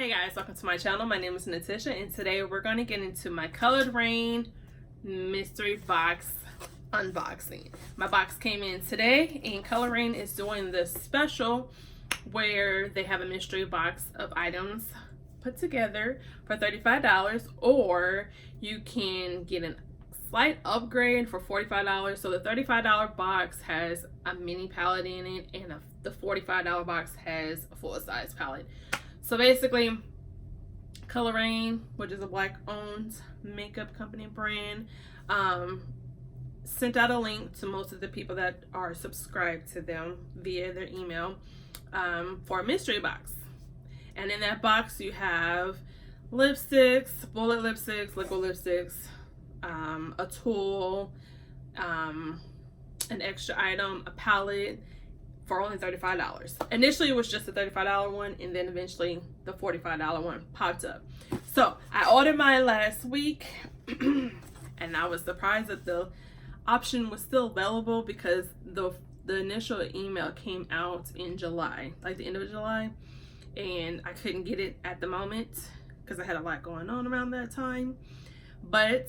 Hey guys, welcome to my channel. My name is Natasha and today we're going to get into my colouredraine mystery box unboxing. My box came in today and colouredraine is doing this special where they have a mystery box of items put together for $35, or you can get a slight upgrade for $45. So the $35 box has a mini palette in it, and the $45 box has a full-size palette. So basically, colouredraine, which is a black-owned makeup company brand, sent out a link to most of the people that are subscribed to them via their email for a mystery box. And in that box, you have lipsticks, bullet lipsticks, liquid lipsticks, a tool, an extra item, a palette, for only $35. Initially it was just a $35 one, and then eventually the $45 one popped up. So I ordered mine last week and I was surprised that the option was still available because the initial email came out in July, like the end of July, and I couldn't get it at the moment because I had a lot going on around that time, but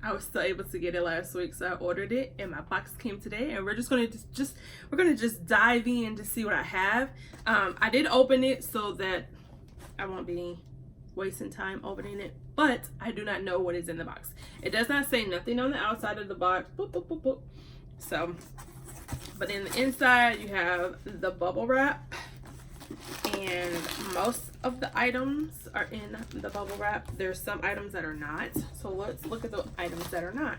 I was still able to get it last week, so I ordered it and my box came today, and we're just gonna dive in to see what I have. I did open it so that I won't be wasting time opening it, but I do not know what is in the box. It does not say nothing on the outside of the box. Boop, boop, boop, boop. So, but in the inside you have the bubble wrap, and most of the items are in the bubble wrap. There's some items that are not, so let's look at the items that are not.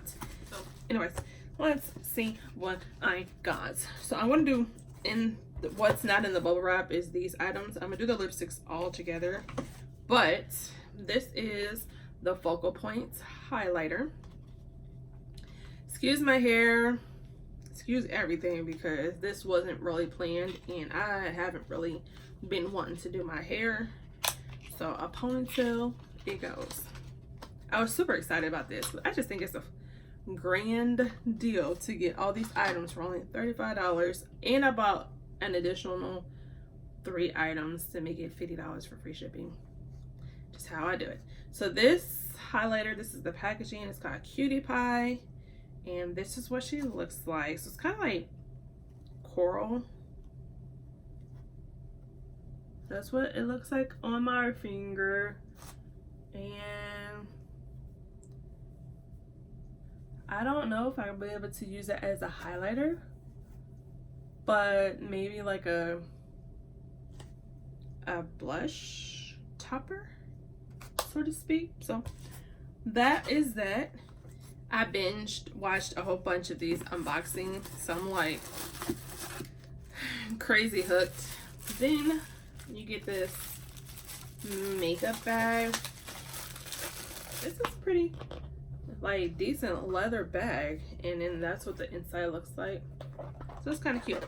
So anyways, let's see what I got. So I'm going to do what's not in the bubble wrap is these items. I'm gonna do the lipsticks all together, but this is the Focal Point highlighter. Excuse my hair, excuse everything, because this wasn't really planned and I haven't really been wanting to do my hair, so a ponytail it goes. I was super excited about this. I just think it's a grand deal to get all these items for only $35, and I bought an additional 3 items to make it $50 for free shipping. Just how I do it. So this highlighter, this is the packaging, it's called Cutie Pie, and this is what she looks like. So it's kind of like coral. That's what it looks like on my finger, and I don't know if I'll be able to use it as a highlighter, but maybe like a blush topper, so to speak. So that is that. I watched a whole bunch of these unboxings, so I'm like crazy hooked. Then you get this makeup bag. This is pretty like decent leather bag, and then that's what the inside looks like. So it's kind of cute.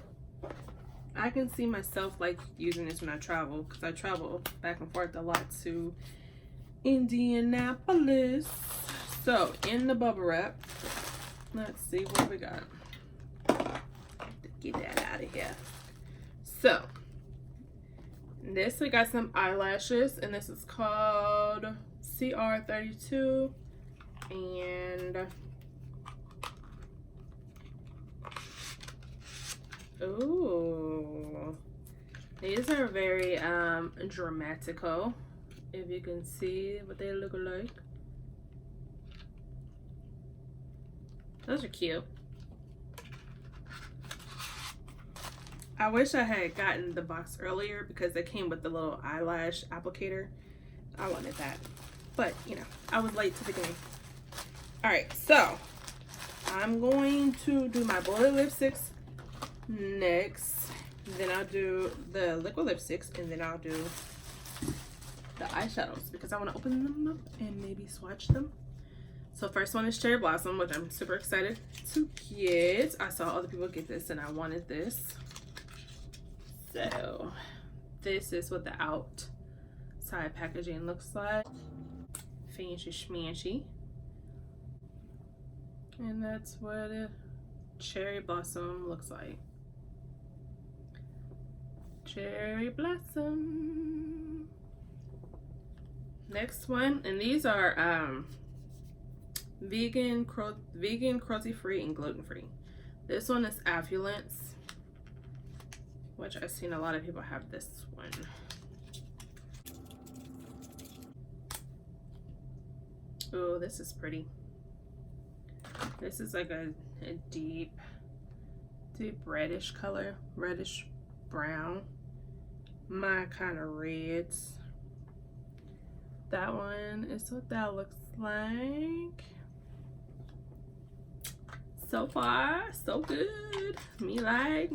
I can see myself like using this when I travel, because I travel back and forth a lot to Indianapolis. So in the bubble wrap, let's see what we got. Get that out of here. So this, we got some eyelashes, and this is called CR32, and ooh, these are very dramatical, if you can see what they look like. Those are cute. I wish I had gotten the box earlier because they came with the little eyelash applicator. I wanted that, but you know, I was late to the game. All right, so I'm going to do my bullet lipsticks next, then I'll do the liquid lipsticks, and then I'll do the eyeshadows because I want to open them up and maybe swatch them. So first one is Cherry Blossom, which I'm super excited to get. I saw other people get this and I wanted this. So this is what the outside packaging looks like. Fancy schmancy. And that's what a Cherry Blossom looks like. Cherry Blossom. Next one, and these are vegan, cruelty-free, and gluten-free. This one is Affluence, which I've seen a lot of people have this one. Oh, this is pretty. This is like a deep reddish color, reddish brown. My kind of reds. That one is what that looks like. So far, so good. Me like.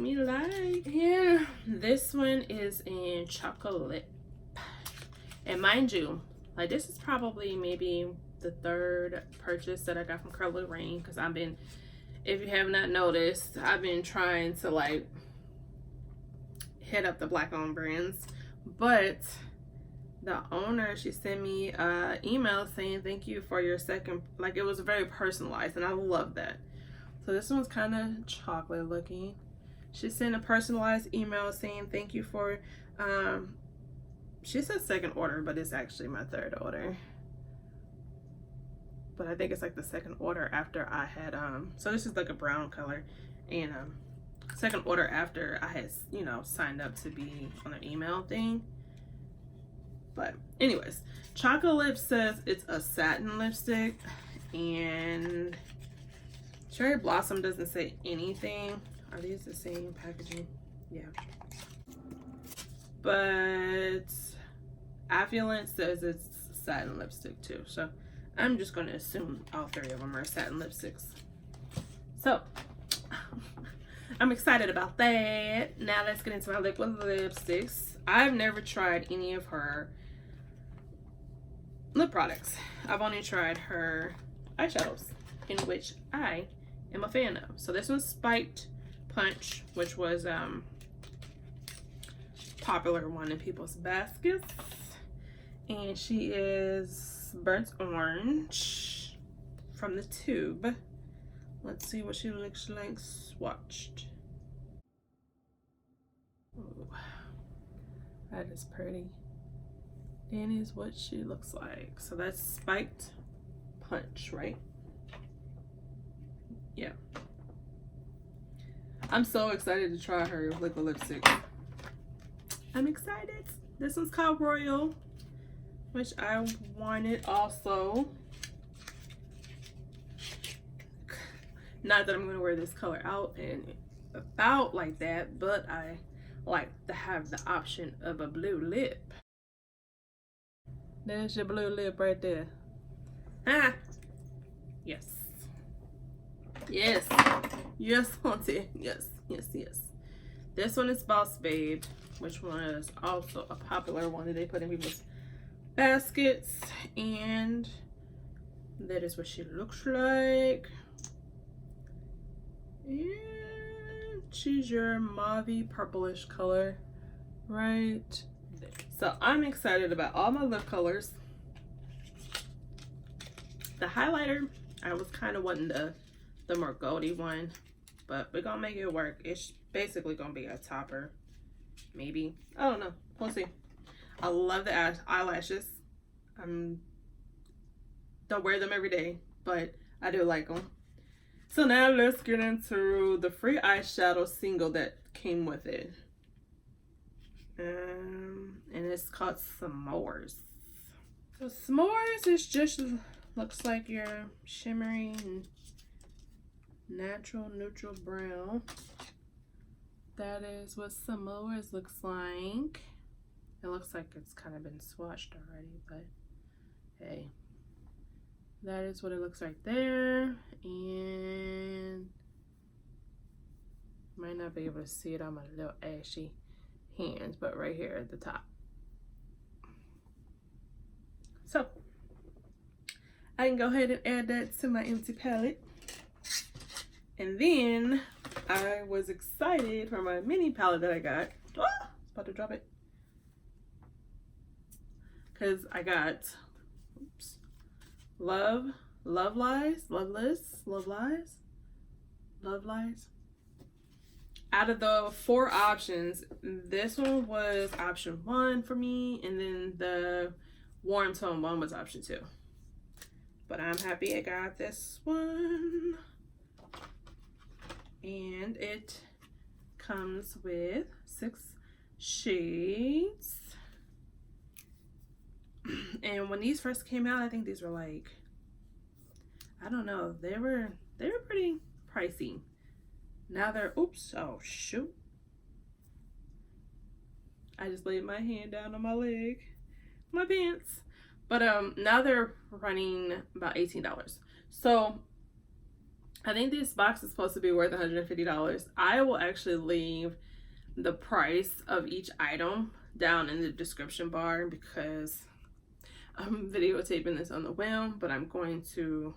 Yeah, this one is in chocolip. And mind you, like this is probably maybe the third purchase that I got from colouredraine, because I've been, if you have not noticed, I've been trying to like hit up the black owned brands, but the owner, she sent me an email saying thank you for your second, like it was very personalized, and I love that. So this one's kind of chocolate looking. She sent a personalized email saying thank you for she said second order, but it's actually my third order. But I think it's like the second order after I had so this is like a brown color, and second order after I had, you know, signed up to be on an email thing. But anyways, Chocolip says it's a satin lipstick, and Cherry Blossom doesn't say anything. Are these the same packaging? Yeah. But Affluence says it's satin lipstick too, so I'm just going to assume all three of them are satin lipsticks. So I'm excited about that. Now let's get into my liquid lipsticks. I've never tried any of her lip products. I've only tried her eyeshadows, in which I am a fan of. So this one's Spiked Punch, which was popular one in people's baskets, and she is burnt orange from the tube. Let's see what she looks like swatched. Ooh, that is pretty. That is what she looks like. So that's Spiked Punch, right? Yeah. I'm so excited to try her liquid lipstick. I'm excited. This one's Cowboy Oil, which I wanted also. Not that I'm going to wear this color out and about like that, but I like to have the option of a blue lip. There's your blue lip right there. Ah! Yes. Yes. Yes, auntie. Yes, yes, yes. This one is Boss Babe, which was also a popular one that they put in people's baskets, and that is what she looks like. And she's your mauvey purplish color right there. So I'm excited about all my lip colors. The highlighter, I was kind of wanting the more goldy one, but we're gonna make it work. It's basically gonna be a topper, maybe. I don't know, we'll see. I love the eyelashes. Don't wear them every day, but I do like them. So now let's get into the free eyeshadow single that came with it. And it's called S'mores. So S'mores is just looks like your shimmering natural neutral brown. That is what S'mores looks like. It looks like it's kind of been swatched already, but hey, that is what it looks like there. And might not be able to see it on my little ashy hands, but right here at the top. So I can go ahead and add that to my empty palette. And then I was excited for my mini palette that I got. Ah, about to drop it. Because I got, oops, Lovelies. Out of the 4 options, this one was option 1 for me, and then the warm tone one was option 2. But I'm happy I got this one. And it comes with 6 shades. And when these first came out, I think these were like, I don't know, they were pretty pricey. Now they're, oops, oh shoot. I just laid my hand down on my leg, my pants. But now they're running about $18. So I think this box is supposed to be worth $150. I will actually leave the price of each item down in the description bar because I'm videotaping this on the whim, but I'm going to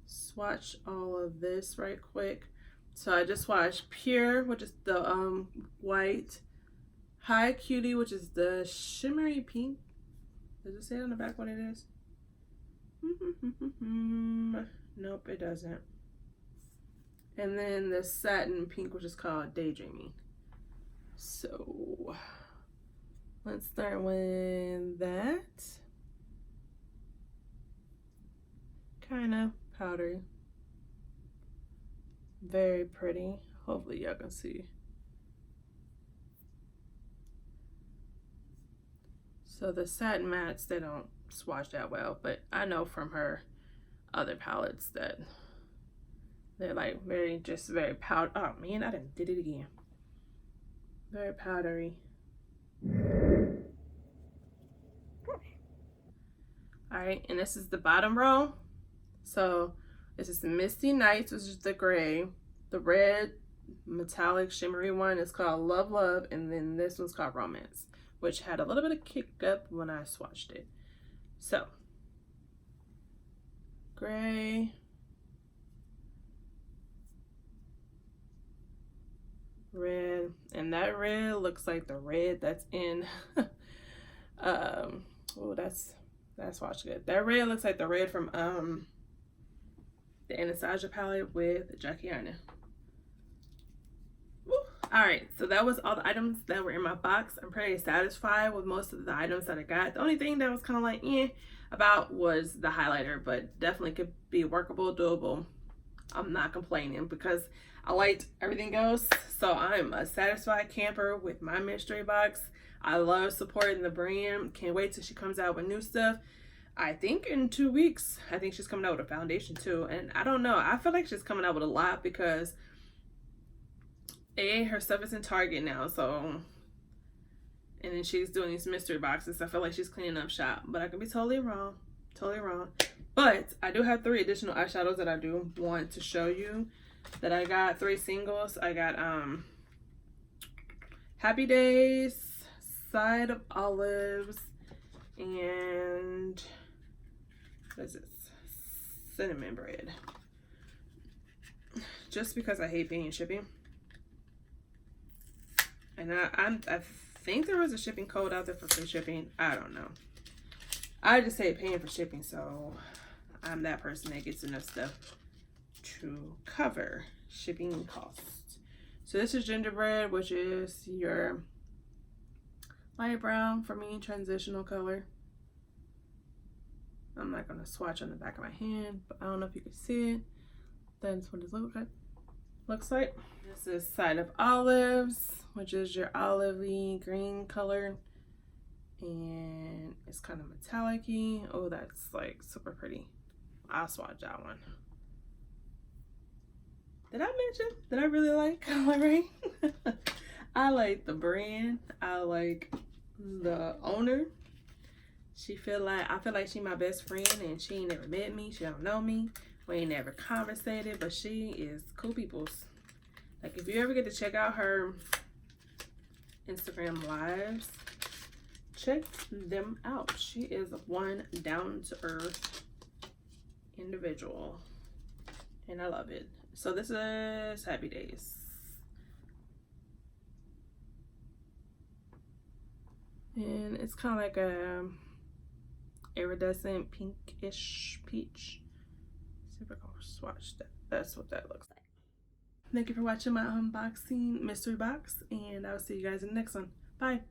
swatch all of this right quick. So I just swatched Pure, which is the white, High Cutie, which is the shimmery pink. Does it say on the back what it is? Nope, it doesn't. And then the satin pink, which is called Daydreaming. So let's start with that. Kind of powdery. Very pretty. Hopefully y'all can see. So the satin mattes, they don't swatch that well, but I know from her other palettes that they're like very powder. Oh man, I did it again. Very powdery. Alright, and this is the bottom row. So this is the Misty Nights, which is the gray. The red metallic shimmery one is called Love Love, and then this one's called Romance, which had a little bit of kick up when I swatched it. So gray, red, and that red looks like the red that's in oh, that's swatch good. That red looks like the red from the Anastasia palette with Jackie Aina. Alright, so that was all the items that were in my box. I'm pretty satisfied with most of the items that I got. The only thing that was kind of like about was the highlighter, but definitely could be workable, doable. I'm not complaining because I liked everything else. So I'm a satisfied camper with my mystery box. I love supporting the brand. Can't wait till she comes out with new stuff. I think in 2 weeks, I think she's coming out with a foundation too. And I don't know, I feel like she's coming out with a lot because her stuff is in Target now, so, and then she's doing these mystery boxes. I feel like she's cleaning up shop, but I could be totally wrong. But I do have 3 additional eyeshadows that I do want to show you that I got. 3 singles. I got Happy Days, Side of Olives, and what is this? Cinnamon Bread. Just because I hate paying shipping. And I think there was a shipping code out there for free shipping. I don't know. I just hate paying for shipping, so I'm that person that gets enough stuff to cover shipping costs. So this is Gingerbread, which is your light brown, for me, transitional color. I'm not going to swatch on the back of my hand, but I don't know if you can see it. That's what it looks like. This is Side of Olives, which is your olivey green color, and it's kind of metallic-y. Oh, that's like super pretty. I'll swatch that one. Did I mention that I really like Raine? I like the brand. I like the owner. I feel like she my best friend, and she ain't never met me. She don't know me. We ain't never conversated, but she is cool peoples. Like, if you ever get to check out her Instagram lives, check them out. She is one down-to-earth individual, and I love it. So this is Happy Days. And it's kind of like a iridescent pinkish peach. See if I can swatch that. That's what that looks like. Thank you for watching my unboxing mystery box, and I'll see you guys in the next one. Bye.